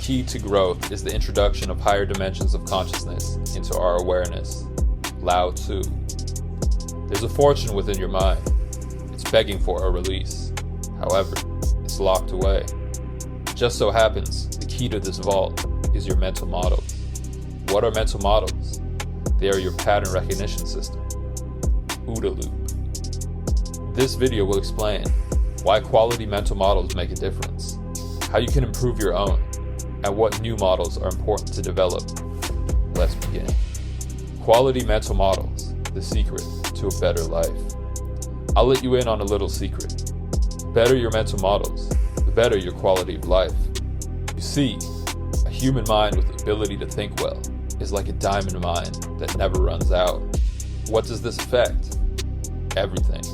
key to growth is the introduction of higher dimensions of consciousness into our awareness. Lao Tzu. There's a fortune within your mind. It's begging for a release. However, it's locked away. It just so happens the key to this vault is your mental models. What are mental models? They are your pattern recognition system. OODA loop. This video will explain why quality mental models make a difference, how you can improve your own, and what new models are important to develop. Let's begin. Quality mental models, the secret to a better life. I'll let you in on a little secret. The better your mental models, the better your quality of life. You see, a human mind with the ability to think well is like a diamond mine that never runs out. What does this affect? Everything.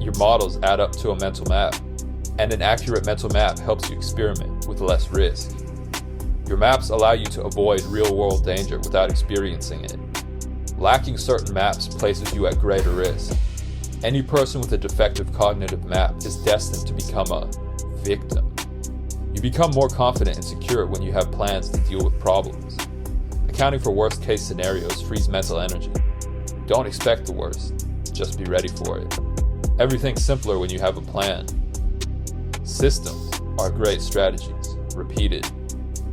Your models add up to a mental map, and an accurate mental map helps you experiment with less risk. Your maps allow you to avoid real-world danger without experiencing it. Lacking certain maps places you at greater risk. Any person with a defective cognitive map is destined to become a victim. You become more confident and secure when you have plans to deal with problems. Accounting for worst-case scenarios frees mental energy. Don't expect the worst, just be ready for it. Everything's simpler when you have a plan. Systems are great strategies, repeated.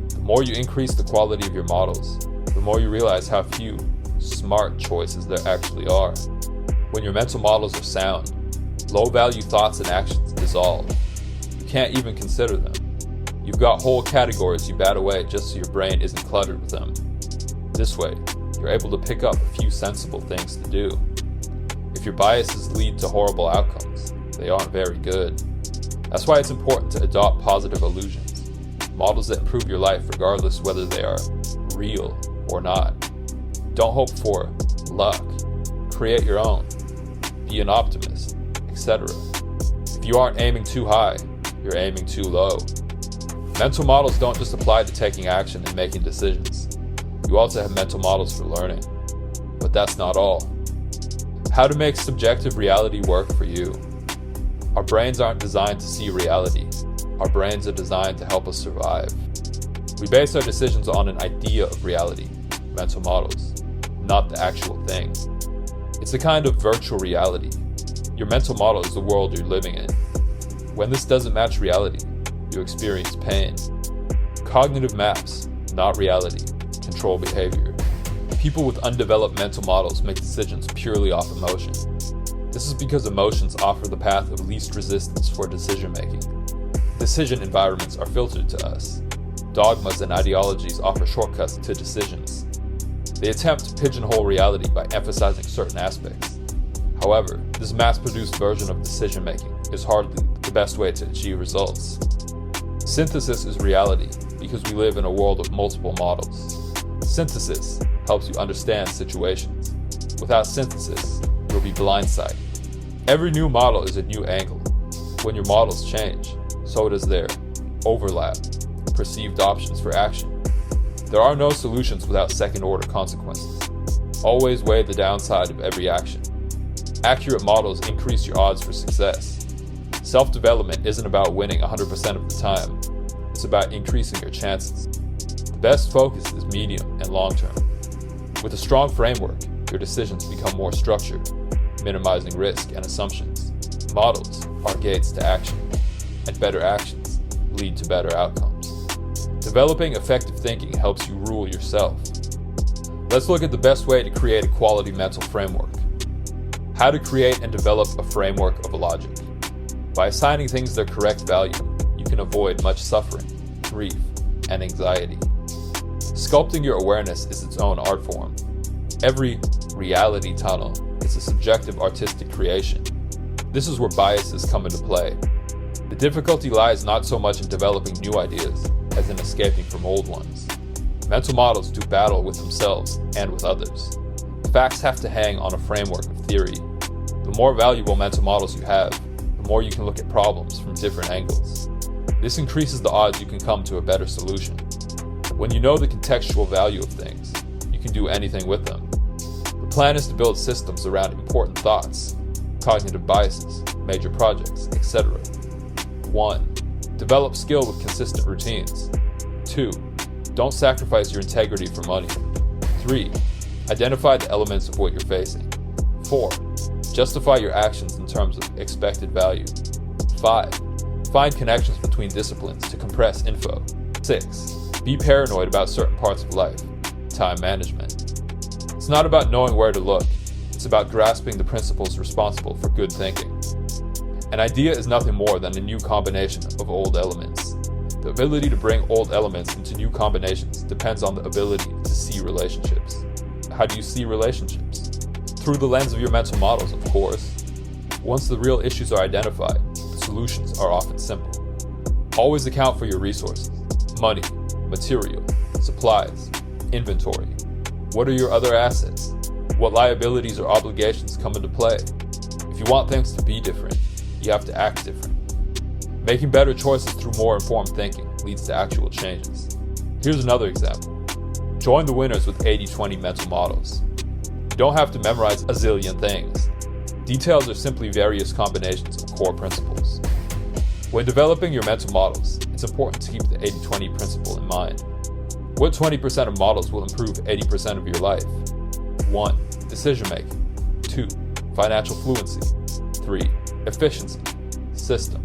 The more you increase the quality of your models, the more you realize how few smart choices there actually are. When your mental models are sound, low-value thoughts and actions dissolve. You can't even consider them. You've got whole categories you bat away just so your brain isn't cluttered with them. This way, you're able to pick up a few sensible things to do. If your biases lead to horrible outcomes, they aren't very good. That's why it's important to adopt positive illusions, models that improve your life regardless whether they are real or not. Don't hope for luck. Create your own. Be an optimist, etc. If you aren't aiming too high, you're aiming too low. Mental models don't just apply to taking action and making decisions. You also have mental models for learning. But that's not all. How to make subjective reality work for you. Our brains aren't designed to see reality. Our brains are designed to help us survive. We base our decisions on an idea of reality, mental models, not the actual thing. It's a kind of virtual reality. Your mental model is the world you're living in. When this doesn't match reality, you experience pain. Cognitive maps, not reality, control behavior. People with undeveloped mental models make decisions purely off emotion. This is because emotions offer the path of least resistance for decision making. Decision environments are filtered to us. Dogmas and ideologies offer shortcuts to decisions. They attempt to pigeonhole reality by emphasizing certain aspects. However, this mass-produced version of decision making is hardly the best way to achieve results. Synthesis is reality because we live in a world of multiple models. Synthesis helps you understand situations. Without synthesis, you'll be blindsided. Every new model is a new angle. When your models change, so does their overlap, perceived options for action. There are no solutions without second-order consequences. Always weigh the downside of every action. Accurate models increase your odds for success. Self-development isn't about winning 100% of the time. It's about increasing your chances. The best focus is medium and long-term. With a strong framework, your decisions become more structured, minimizing risk and assumptions. Models are gates to action, and better actions lead to better outcomes. Developing effective thinking helps you rule yourself. Let's look at the best way to create a quality mental framework. How to create and develop a framework of logic. By assigning things their correct value, you can avoid much suffering, grief, and anxiety. Sculpting your awareness is its own art form. Every reality tunnel is a subjective artistic creation. This is where biases come into play. The difficulty lies not so much in developing new ideas as in escaping from old ones. Mental models do battle with themselves and with others. Facts have to hang on a framework of theory. The more valuable mental models you have, the more you can look at problems from different angles. This increases the odds you can come to a better solution. When you know the contextual value of things, you can do anything with them. The plan is to build systems around important thoughts, cognitive biases, major projects, etc. 1. Develop skill with consistent routines. 2. Don't sacrifice your integrity for money. 3. Identify the elements of what you're facing. 4. Justify your actions in terms of expected value. 5. Find connections between disciplines to compress info. 6. Be paranoid about certain parts of life. Time management. It's not about knowing where to look. It's about grasping the principles responsible for good thinking. An idea is nothing more than a new combination of old elements. The ability to bring old elements into new combinations depends on the ability to see relationships. How do you see relationships? Through the lens of your mental models, of course. Once the real issues are identified, the solutions are often simple. Always account for your resources: money, material, supplies, inventory. What are your other assets? What liabilities or obligations come into play? If you want things to be different, you have to act different. Making better choices through more informed thinking leads to actual changes. Here's another example. Join the winners with 80-20 mental models. You don't have to memorize a zillion things. Details are simply various combinations of core principles. When developing your mental models, it's important to keep the 80-20 principle in mind. What 20% of models will improve 80% of your life? 1. Decision making. 2. Financial fluency. 3. Efficiency. Systems.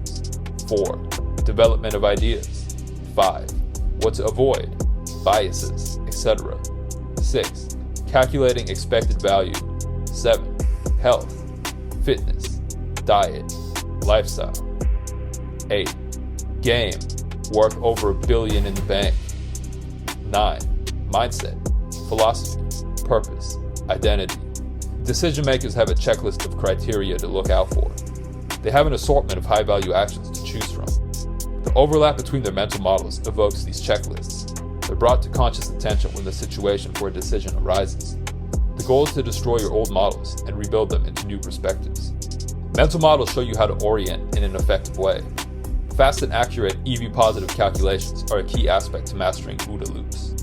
4. Development of ideas. 5. What to avoid. Biases, etc. 6. Calculating expected value. 7. Health. Fitness. Diet. Lifestyle. 8. Game. Worth over $1 billion in the bank. 9. Mindset. Philosophy. Purpose. Identity. Decision makers have a checklist of criteria to look out for. They have an assortment of high-value actions to choose from. The overlap between their mental models evokes these checklists. They're brought to conscious attention when the situation for a decision arises. The goal is to destroy your old models and rebuild them into new perspectives. Mental models show you how to orient in an effective way. Fast and accurate EV-positive calculations are a key aspect to mastering OODA loops.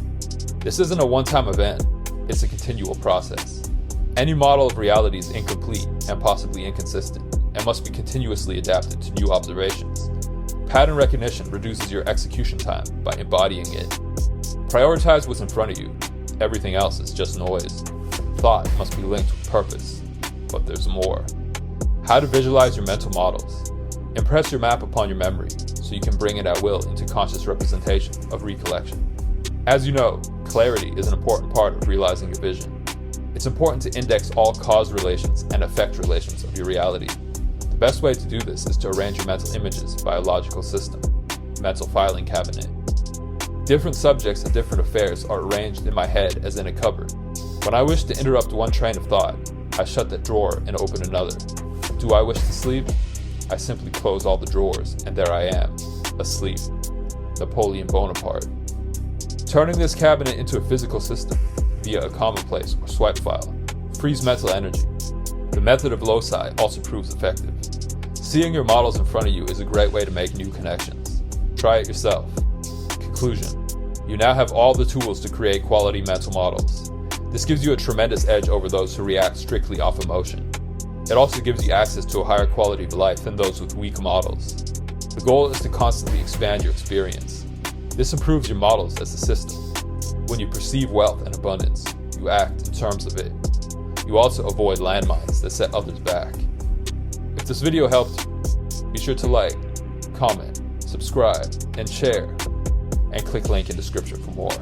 This isn't a one-time event, it's a continual process. Any model of reality is incomplete and possibly inconsistent, and must be continuously adapted to new observations. Pattern recognition reduces your execution time by embodying it. Prioritize what's in front of you. Everything else is just noise. Thought must be linked with purpose, but there's more. How to visualize your mental models. Impress your map upon your memory so you can bring it at will into conscious representation of recollection. As you know, clarity is an important part of realizing your vision. It's important to index all cause relations and effect relations of your reality. The best way to do this is to arrange your mental images by a logical system, mental filing cabinet. Different subjects and different affairs are arranged in my head as in a cupboard. When I wish to interrupt one train of thought, I shut that drawer and open another. Do I wish to sleep? I simply close all the drawers, and there I am, asleep. Napoleon Bonaparte. Turning this cabinet into a physical system, via a commonplace or swipe file, frees mental energy. The method of loci also proves effective. Seeing your models in front of you is a great way to make new connections. Try it yourself. Conclusion. You now have all the tools to create quality mental models. This gives you a tremendous edge over those who react strictly off emotion. It also gives you access to a higher quality of life than those with weak models. The goal is to constantly expand your experience. This improves your models as a system. When you perceive wealth and abundance, you act in terms of it. You also avoid landmines that set others back. If this video helped you, be sure to like, comment, subscribe, and share, and click link in description for more.